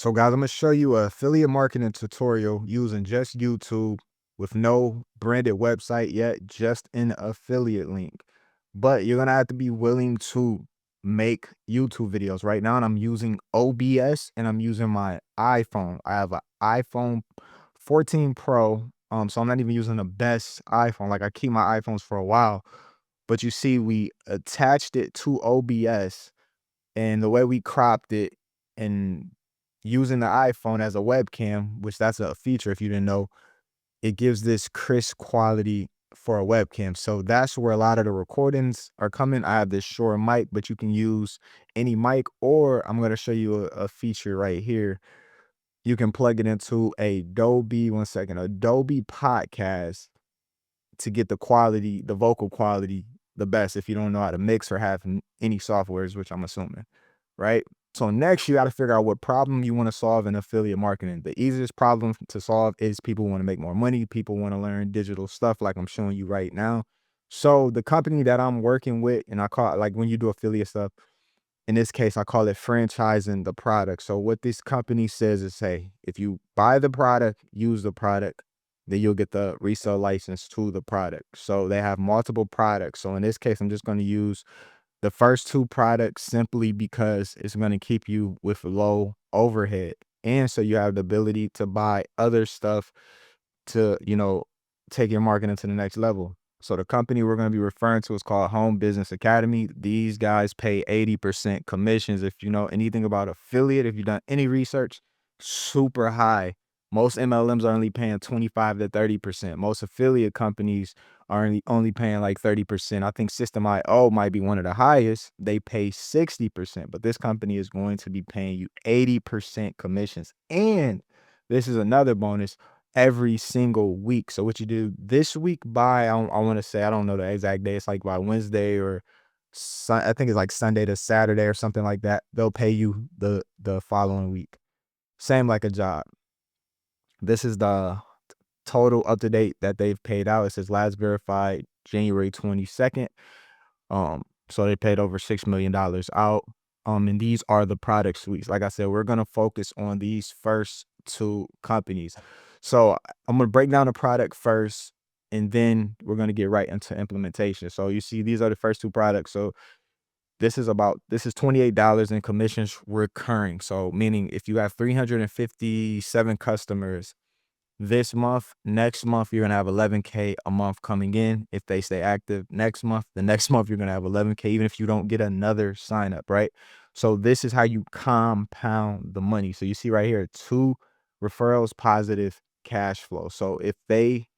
So guys, I'm gonna show you a affiliate marketing tutorial using just YouTube with no branded website yet, just an affiliate link. But you're gonna have to be willing to make YouTube videos. Right now, and I'm using OBS and I'm using my iPhone. I have an iPhone 14 Pro. So I'm not even using the best iPhone. Like I keep my iPhones for a while. But you see, we attached it to OBS and the way we cropped it and using the iPhone as a webcam, which that's a feature if you didn't know, it gives this crisp quality for a webcam. So that's where a lot of the recordings are coming. I have this Shure mic, but you can use any mic, or I'm going to show you a feature right here. You can plug it into Adobe, one second, Adobe Podcast to get the quality, the vocal quality, the best if you don't know how to mix or have any softwares, which I'm assuming, right? So next, you got to figure out what problem you want to solve in affiliate marketing. The easiest problem to solve is people want to make more money. People want to learn digital stuff like I'm showing you right now. So the company that I'm working with, and I call it like when you do affiliate stuff, in this case, I call it franchising the product. So what this company says is, hey, if you buy the product, use the product, then you'll get the resale license to the product. So they have multiple products. So in this case, I'm just going to use the first two products simply because it's going to keep you with low overhead. And so you have the ability to buy other stuff to, take your marketing to the next level. So the company we're going to be referring to is called Home Business Academy. These guys pay 80% commissions. If you know anything about affiliate, if you've done any research, super high. Most MLMs are only paying 25 to 30%. Most affiliate companies are only paying like 30%. I think System IO might be one of the highest. They pay 60%, but this company is going to be paying you 80% commissions. And this is another bonus every single week. So what you do this week by, I want to say, I don't know the exact day. It's like by Wednesday or I think it's like Sunday to Saturday or something like that. They'll pay you the following week. Same like a job. This is the total up to date that they've paid out. It says last verified January 22nd. So they paid over $6 million out. And these are the product suites. Like I said, we're gonna focus on these first two companies. So I'm gonna break down the product first, and then we're gonna get right into implementation. So you see, these are the first two products. So this is $28 in commissions recurring. So meaning if you have 357 customers this month, next month, you're gonna have 11K a month coming in if they stay active. Next month, the next month, you're gonna have 11K, even if you don't get another sign up, right? So this is how you compound the money. So you see right here, 2 referrals, positive cash flow. So if they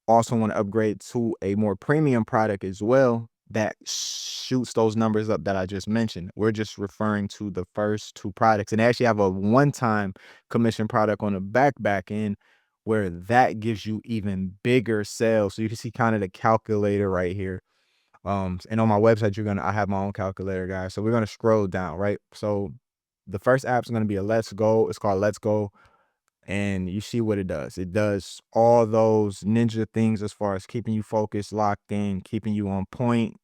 also want to upgrade to a more premium product as well, that shoots those numbers up that I just mentioned. We're just referring to the first two products, and they actually have a one-time commission product on the back end where that gives you even bigger sales. So you can see kind of the calculator right here. And on my website, I have my own calculator, guys. So we're gonna scroll down, right? So the first app is gonna be a Let's Go. It's called Let's Go. And you see what it does. It does all those ninja things as far as keeping you focused, locked in, keeping you on point,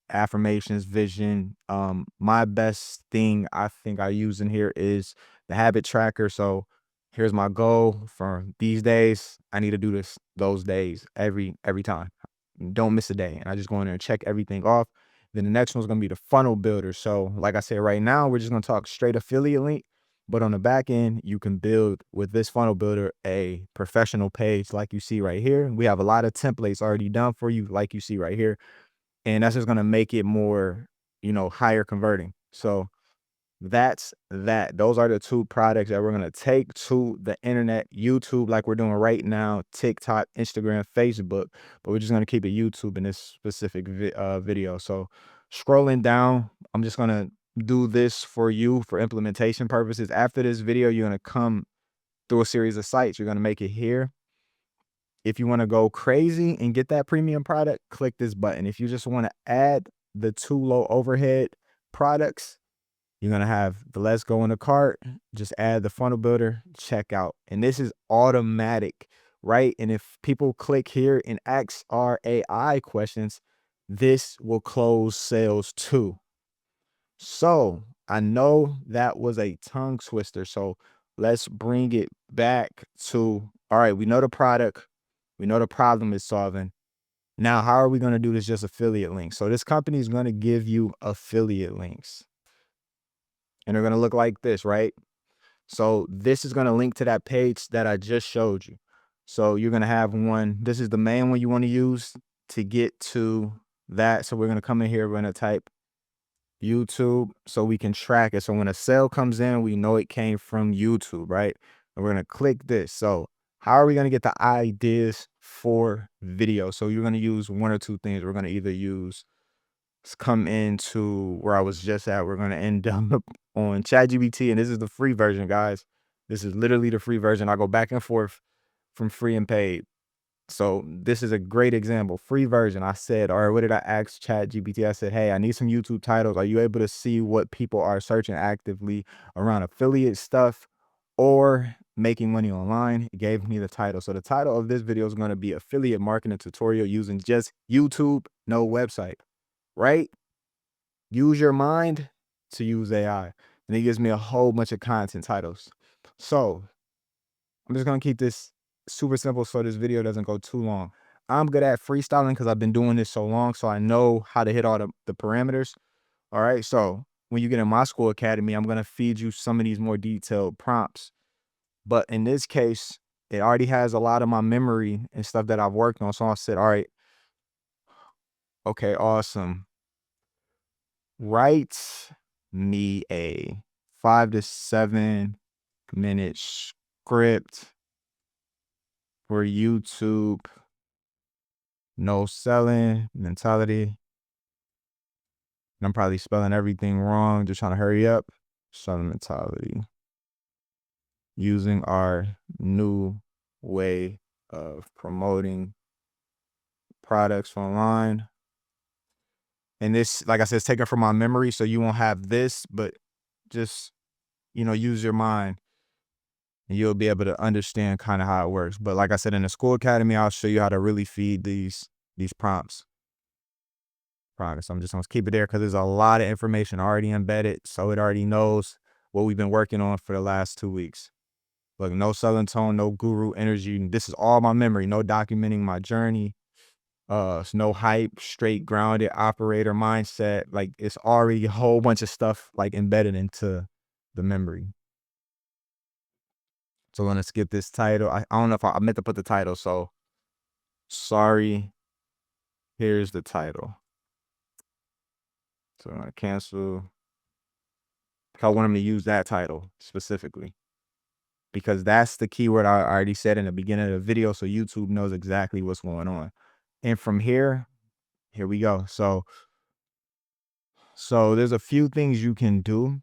affirmations, vision. My best thing I think I use in here is the habit tracker. So here's my goal for these days. I need to do those days every time. Don't miss a day. And I just go in there and check everything off. Then the next one's gonna be the funnel builder. So like I said, right now we're just gonna talk straight affiliate link. But on the back end, you can build with this funnel builder a professional page like you see right here. We have a lot of templates already done for you, like you see right here. And that's just gonna make it more, higher converting. So that's that. Those are the two products that we're gonna take to the internet, YouTube, like we're doing right now, TikTok, Instagram, Facebook, but we're just gonna keep it YouTube in this specific video. So scrolling down, I'm just gonna do this for you for implementation purposes. After this video, you're gonna come through a series of sites. You're gonna make it here. If you want to go crazy and get that premium product, click this button. If you just want to add the two low overhead products, you're going to have the Let's Go in the cart, just add the funnel builder, check out. And this is automatic, right? And if people click here and ask our AI questions, this will close sales too. So I know that was a tongue twister. So let's bring it back to, all right, we know the product, we know the problem it's solving. Now, how are we going to do this just affiliate links? So this company is going to give you affiliate links and they're going to look like this, right? So this is going to link to that page that I just showed you. So you're going to have one. This is the main one you want to use to get to that. So we're going to come in here. We're going to type YouTube so we can track it. So when a sale comes in, we know it came from YouTube, right? And we're going to click this. So how are we going to get the ideas for video? So you're going to use one or two things. We're going to either use, let's come into where I was just at. We're going to end up on ChatGPT, and this is the free version, guys. This is literally the free version. I go back and forth from free and paid. So this is a great example, free version. I said, all right, what did I ask ChatGPT? I said, hey, I need some YouTube titles. Are you able to see what people are searching actively around affiliate stuff or making money online? It gave me the title. So the title of this video is going to be affiliate marketing tutorial using just YouTube, no website, right? Use your mind to use AI. And it gives me a whole bunch of content titles. So I'm just going to keep this super simple so this video doesn't go too long. I'm good at freestyling because I've been doing this so long, so I know how to hit all the parameters. All right, so when you get in my school academy, I'm going to feed you some of these more detailed prompts. But in this case, it already has a lot of my memory and stuff that I've worked on. So I said, all right, okay, awesome. Write me a 5 to 7 minute script for YouTube. No selling mentality. And I'm probably spelling everything wrong, just trying to hurry up. Selling mentality. Using our new way of promoting products online. And this, like I said, it's taken from my memory, so you won't have this, but just, use your mind and you'll be able to understand kind of how it works. But like I said, in the school academy, I'll show you how to really feed these prompts. So I'm just gonna keep it there because there's a lot of information already embedded. So it already knows what we've been working on for the last 2 weeks. Look, no selling tone, no guru energy. This is all my memory, no documenting my journey. It's no hype, straight grounded operator mindset. Like it's already a whole bunch of stuff like embedded into the memory. So I'm gonna skip this title. I don't know if I meant to put the title. So sorry, here's the title. So I'm gonna cancel. I want them to use that title specifically because that's the keyword I already said in the beginning of the video. So YouTube knows exactly what's going on. And from here we go. So there's a few things you can do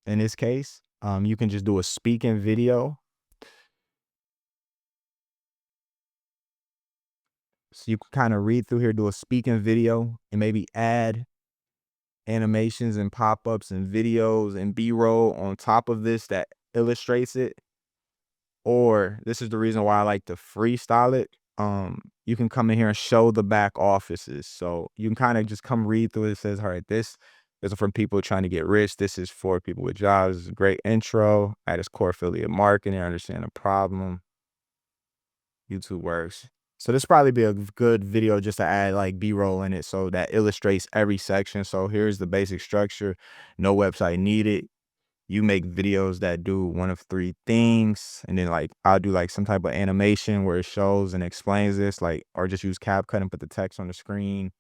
in this case. You can just do a speaking video. So you can kind of read through here, do a speaking video and maybe add animations and pop-ups and videos and B-roll on top of this that illustrates it. Or this is the reason why I like to freestyle it. You can come in here and show the back offices. So you can kind of just come read through it. It says, all right, this is for people trying to get rich. This is for people with jobs. This is a great intro. At its core, affiliate marketing, understand the problem. YouTube works. So this probably be a good video just to add like B-roll in it. So that illustrates every section. So here's the basic structure. No website needed. You make videos that do one of 3 things. And then like, I'll do like some type of animation where it shows and explains this, like, or just use CapCut and put the text on the screen,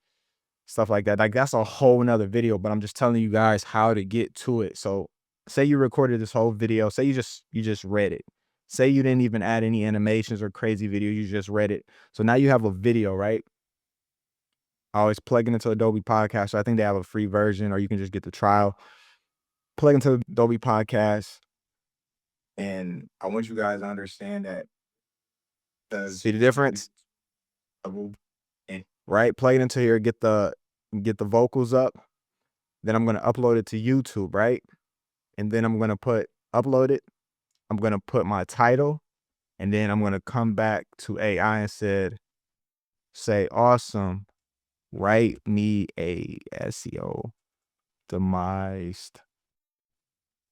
stuff like that. Like that's a whole nother video, but I'm just telling you guys how to get to it. So say you recorded this whole video, say you just read it. Say you didn't even add any animations or crazy video, you just read it. So now you have a video, right? I always plug it into Adobe Podcast. So I think they have a free version or you can just get the trial. Plug into Adobe Podcast. And I want you guys to understand that. See the difference? Right? Plug it into here, get the vocals up. Then I'm gonna upload it to YouTube, right? And then I'm gonna upload it. I'm gonna put my title, and then I'm gonna come back to AI and say, awesome, write me a SEO optimized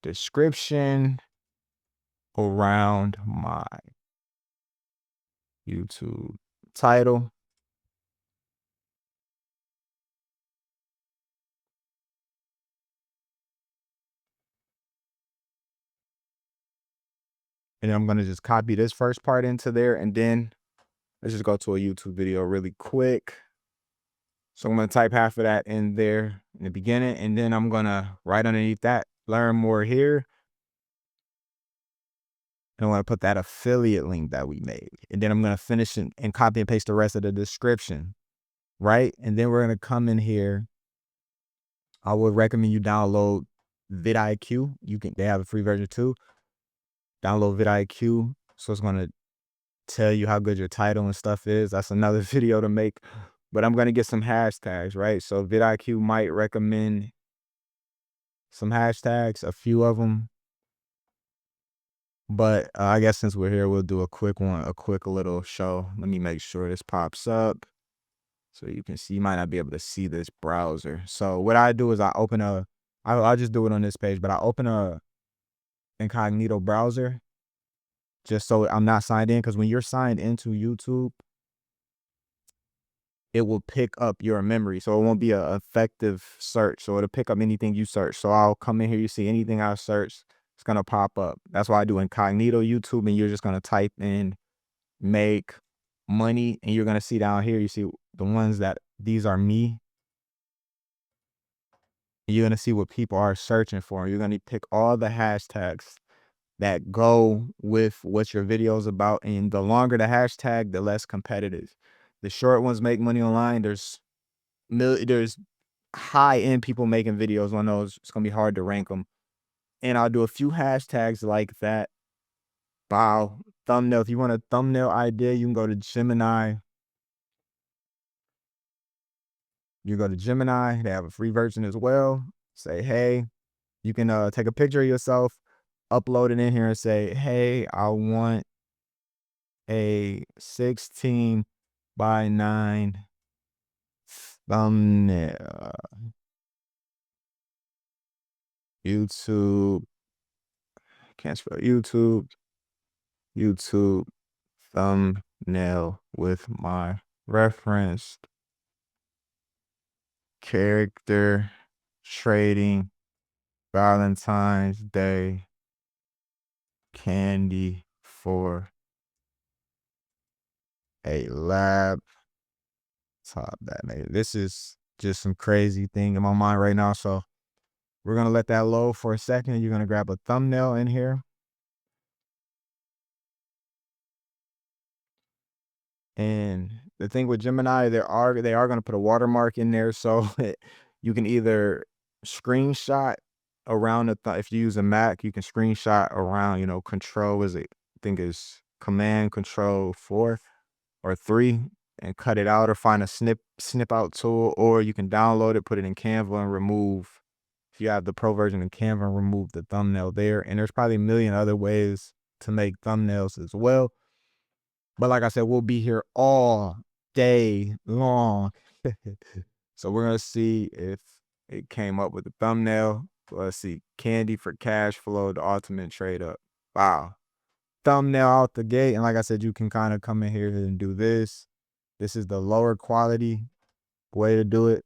description around my YouTube title. And then I'm gonna just copy this first part into there, and then let's just go to a YouTube video really quick. So I'm gonna type half of that in there in the beginning, and then I'm gonna right underneath that, learn more here. And I'm gonna put that affiliate link that we made. And then I'm gonna finish and copy and paste the rest of the description, right? And then we're gonna come in here. I would recommend you download vidIQ. They have a free version too. Download vidIQ. So it's gonna tell you how good your title and stuff is. That's another video to make. But I'm gonna get some hashtags, right? So vidIQ might recommend some hashtags, a few of them. But I guess since we're here, we'll do a quick one, a quick little show. Let me make sure this pops up so you can see. You might not be able to see this browser. So what I do is I open I'll just do it on this page, but I open a incognito browser just so I'm not signed in. Because when you're signed into YouTube, it will pick up your memory. So it won't be an effective search. So it'll pick up anything you search. So I'll come in here, you see anything I search, it's gonna pop up. That's why I do incognito YouTube, and you're just gonna type in make money, and you're gonna see down here, you see the ones that these are me. You're gonna see what people are searching for. You're gonna pick all the hashtags that go with what your video is about, and the longer the hashtag, the less competitive. The short ones make money online. There's high end people making videos on those. It's gonna be hard to rank them. And I'll do a few hashtags like that. Wow, thumbnail. If you want a thumbnail idea, you can go to Gemini. You go to Gemini. They have a free version as well. Say, hey, you can take a picture of yourself, upload it in here, and say, hey, I want a 16:9 thumbnail. YouTube, can't spell YouTube. YouTube thumbnail with my referenced character trading Valentine's Day candy for a laptop. That maybe this is just some crazy thing in my mind right now. So we're gonna let that load for a second. You're gonna grab a thumbnail in here. And the thing with Gemini, they are going to put a watermark in there, so you can either screenshot around if you use a Mac, you can screenshot around, control is it, I think is command control 4 or 3, and cut it out, or find a snip out tool, or you can download it, put it in Canva, and remove, if you have the pro version of Canva, remove the thumbnail there. And there's probably a million other ways to make thumbnails as well. But like I said, we'll be here all day long. So we're gonna see if it came up with the thumbnail. Let's see. Candy for cash flow, the ultimate trade up. Wow. Thumbnail out the gate. And like I said, you can kind of come in here and do this. This is the lower quality way to do it.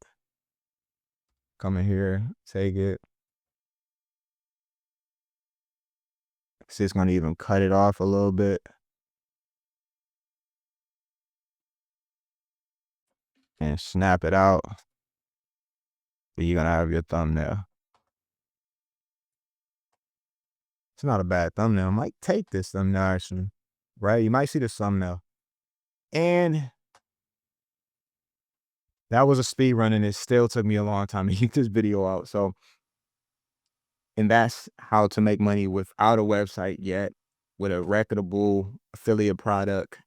Come in here, take it. See, it's gonna even cut it off a little bit. And snap it out. Then you're gonna have your thumbnail. It's not a bad thumbnail. I might take this thumbnail actually, right? You might see the thumbnail. And that was a speed run, and it still took me a long time to get this video out. So, and that's how to make money without a website yet, with a reputable affiliate product,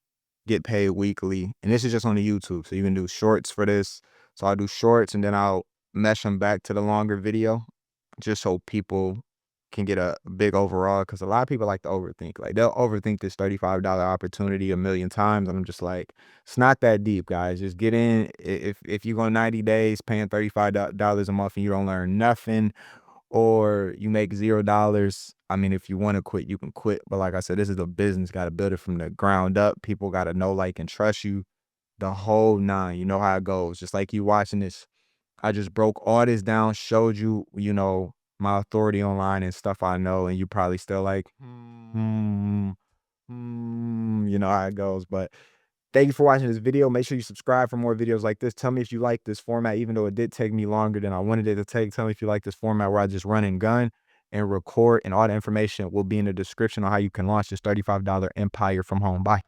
get paid weekly. And this is just on the YouTube. So you can do shorts for this. So I'll do shorts, and then I'll mesh them back to the longer video, just so people can get a big overall. Because a lot of people like to overthink. Like, they'll overthink this $35 opportunity a million times, and I'm just like, it's not that deep, guys. Just get in. If you go 90 days paying $35 a month and you don't learn nothing, or you make $0. I mean, if you want to quit, you can quit. But like I said, this is a business. Got to build it from the ground up. People got to know, like, and trust you. The whole nine. You know how it goes. Just like you watching this. I just broke all this down, showed you, my authority online and stuff I know, and you probably still like, you know how it goes. But thank you for watching this video. Make sure you subscribe for more videos like this. Tell me if you like this format, even though it did take me longer than I wanted it to take. Tell me if you like this format where I just run and gun and record, and all the information will be in the description on how you can launch this $35 empire from home. Bye.